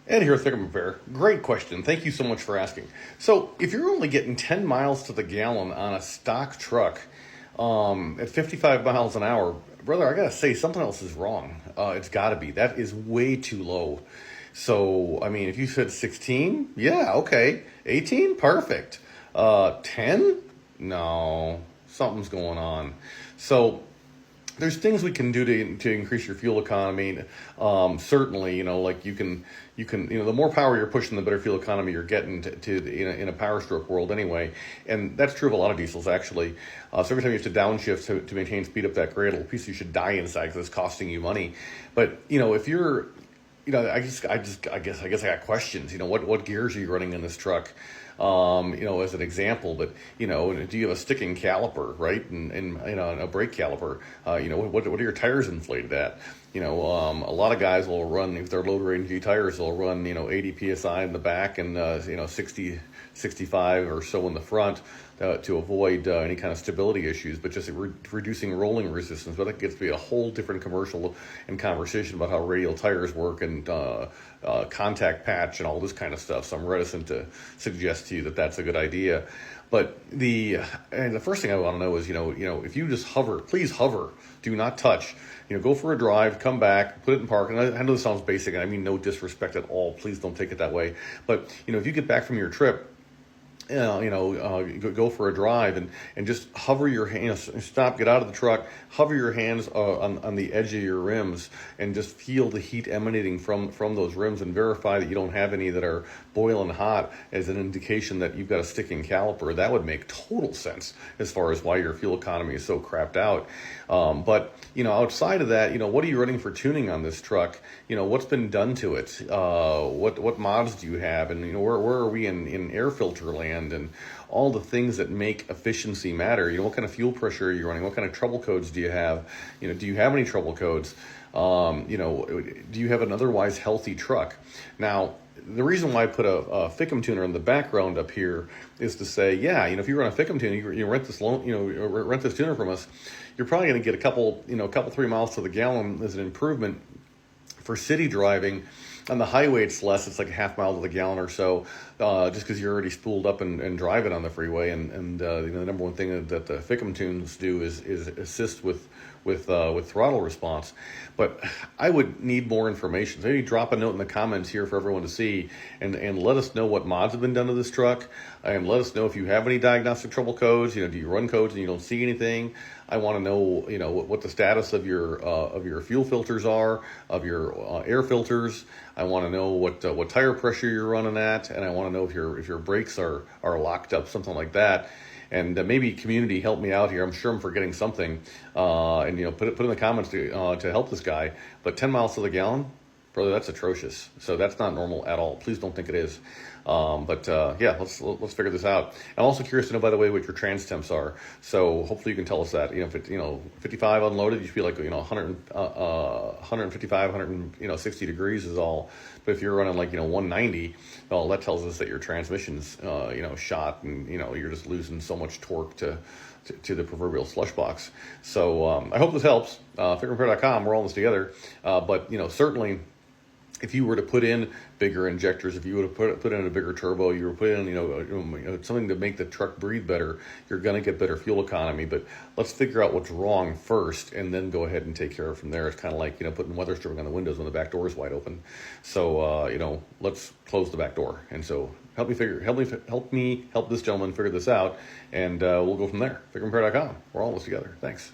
Ed here with FICMRepair. Great question. Thank you so much for asking. So, if you're only getting 10 miles to the gallon on a stock truck at 55 miles an hour, brother, I gotta say, something else is wrong. It's gotta be. That is way too low. So, I mean, if you said 16, yeah, okay. 18, perfect. 10? No, something's going on. So, there's things we can do to increase your fuel economy. Certainly, like you can, the more power you're pushing, the better fuel economy you're getting in a power stroke world anyway. And that's true of a lot of diesels actually. So every time you have to downshift to maintain speed up that cradle, piece of you should die inside because it's costing you money. But if you're, I guess I got questions. What gears are you running in this truck? As an example, but do you have a sticking caliper, right? And a brake caliper? What are your tires inflated at? A lot of guys will run, if they're low range G tires, they'll run 80 psi in the back and 60, 65 or so in the front to avoid any kind of stability issues, but just reducing rolling resistance. But that gets to be a whole different commercial and conversation about how radial tires work and contact patch and all this kind of stuff. So I'm reticent to suggest to you that that's a good idea. But the first thing I want to know is, if you just hover, please hover, do not touch. Go for a drive, come back, put it in park. And I know this sounds basic, and I mean no disrespect at all. Please don't take it that way. But if you get back from your trip, go for a drive and just hover your hands, stop, get out of the truck, hover your hands on the edge of your rims and just feel the heat emanating from those rims and verify that you don't have any that are boiling hot as an indication that you've got a sticking caliper. That would make total sense as far as why your fuel economy is so crapped out. But outside of that, what are you running for tuning on this truck? What's been done to it? What mods do you have? And where are we in air filter land? And all the things that make efficiency matter. What kind of fuel pressure are you running? What kind of trouble codes do you have? Do you have any trouble codes? Do you have an otherwise healthy truck? Now, the reason why I put a FICM tuner in the background up here is to say, if you run a FICM tuner, you rent this tuner from us, you're probably going to get a couple 3 miles to the gallon as an improvement for city driving. On the highway, it's less. It's like a half mile to the gallon or so, just because you're already spooled up and driving on the freeway. And the number one thing that the FICM tunes do is assist with throttle response. But I would need more information. So maybe drop a note in the comments here for everyone to see, and let us know what mods have been done to this truck, and let us know if you have any diagnostic trouble codes. Do you run codes and you don't see anything? I want to know, what the status of your fuel filters are, of your air filters. I want to know what tire pressure you're running at, and I want to know if your brakes are locked up, something like that. And maybe community help me out here. I'm sure I'm forgetting something. And put in the comments to help this guy. But 10 miles to the gallon, brother, that's atrocious. So that's not normal at all. Please don't think it is. Let's figure this out. I'm also curious to know, by the way, what your trans temps are. So hopefully you can tell us that. If it 55 unloaded, you feel like 155, 160 degrees is all. But if you're running 190, well, that tells us that your transmission's shot, and you're just losing so much torque to the proverbial slush box. So I hope this helps. FICMRepair.com. We're all in this together. But certainly, if you were to put in bigger injectors, if you would have put in a bigger turbo, you were put in something to make the truck breathe better, you're going to get better fuel economy. But let's figure out what's wrong first, and then go ahead and take care of it from there. It's kind of like putting weather stripping on the windows when the back door is wide open. So let's close the back door. And so help me help this gentleman figure this out, and we'll go from there. FICMRepair.com. We're all in this together. Thanks.